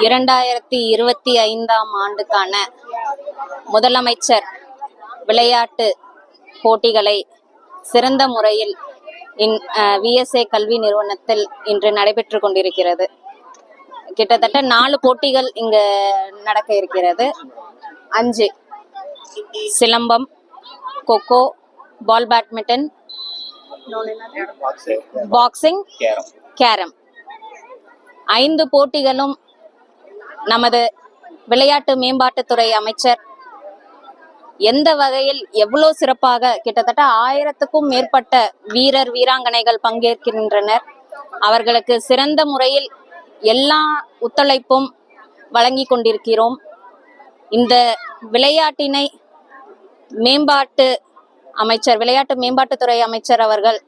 2025ஆம் ஆண்டுக்கான முதலமைச்சர் விளையாட்டு போட்டிகளை சிறந்த முறையில் VSA கல்வி நிறுவனத்தில் இன்று நடைபெற்று கொண்டிருக்கிறது. கிட்டத்தட்ட 4 போட்டிகள் இங்கு நடக்க இருக்கிறது. 5: silambam, kho kho, ball badminton, boxing, carrom. 5 போட்டிகளும் நமது விளையாட்டு மேம்பாட்டுத்துறை அமைச்சர் எந்த வகையில் எவ்வளவு சிறப்பாக கிட்டத்தட்ட 1000க்கும் மேற்பட்ட வீரர் வீராங்கனைகள் பங்கேற்கின்றனர். அவர்களுக்கு சிறந்த முறையில் எல்லா ஒத்துழைப்பும் வழங்கி கொண்டிருக்கிறோம். இந்த விளையாட்டினை விளையாட்டு மேம்பாட்டுத்துறை அமைச்சர் அவர்கள்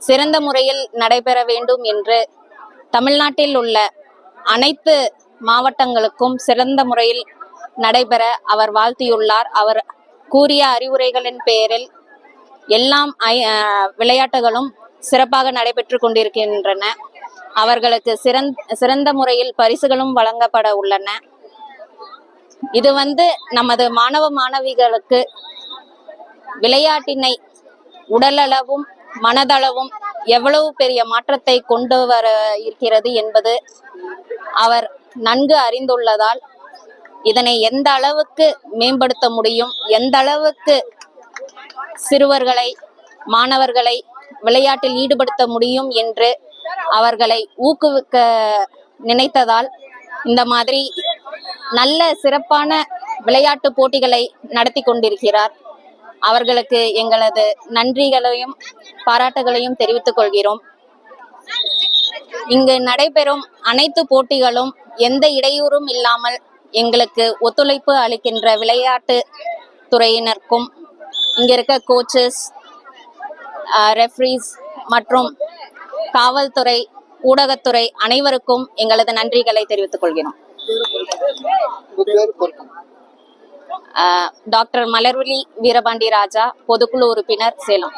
சிறந்த முறையில் நடைபெற வேண்டும் என்று தமிழ்நாட்டில் உள்ள அனைத்து மாவட்டங்களுக்கும் சிறந்த முறையில் நடைபெற அவர் வாழ்த்தியுள்ளார். அவர் கூறிய அறிவுரைகளின் பெயரில் எல்லாம் விளையாட்டுகளும் சிறப்பாக நடைபெற்று கொண்டிருக்கின்றன. அவர்களுக்கு சிறந்த முறையில் பரிசுகளும் வழங்கப்பட உள்ளன. இது நமது மாணவ மாணவிகளுக்கு விளையாட்டினை உடலளவும் மனதளவும் எவ்வளவு பெரிய மாற்றத்தை கொண்டு வர இருக்கிறது என்பது அவர் நன்கு அறிந்துள்ளதால் இதனை எந்த அளவுக்கு மேம்படுத்த முடியும், எந்த அளவுக்கு சிறுவர்களை மாணவர்களை விளையாட்டில் ஈடுபடுத்த முடியும் என்று அவர்களை ஊக்குவிக்க நினைத்ததால் இந்த மாதிரி நல்ல சிறப்பான விளையாட்டு போட்டிகளை நடத்தி கொண்டிருக்கிறார். அவர்களுக்கு எங்களது நன்றிகளையும் பாராட்டுகளையும் தெரிவித்துக் கொள்கிறோம். இங்கு நடைபெறும் அனைத்து போட்டிகளும் எந்த இடையூறும் இல்லாமல் எங்களுக்கு ஒத்துழைப்பு அளிக்கின்ற விளையாட்டு துறையினருக்கும் இங்க இருக்க கோச்சஸ், ரெஃப்ரீஸ் மற்றும் காவல்துறை, ஊடகத்துறை அனைவருக்கும் எங்களது நன்றிகளை தெரிவித்துக் கொள்கிறோம். டாக்டர் மலர்விழி வீரபாண்டி ராஜா, பொதுக்குழு உறுப்பினர், சேலம்.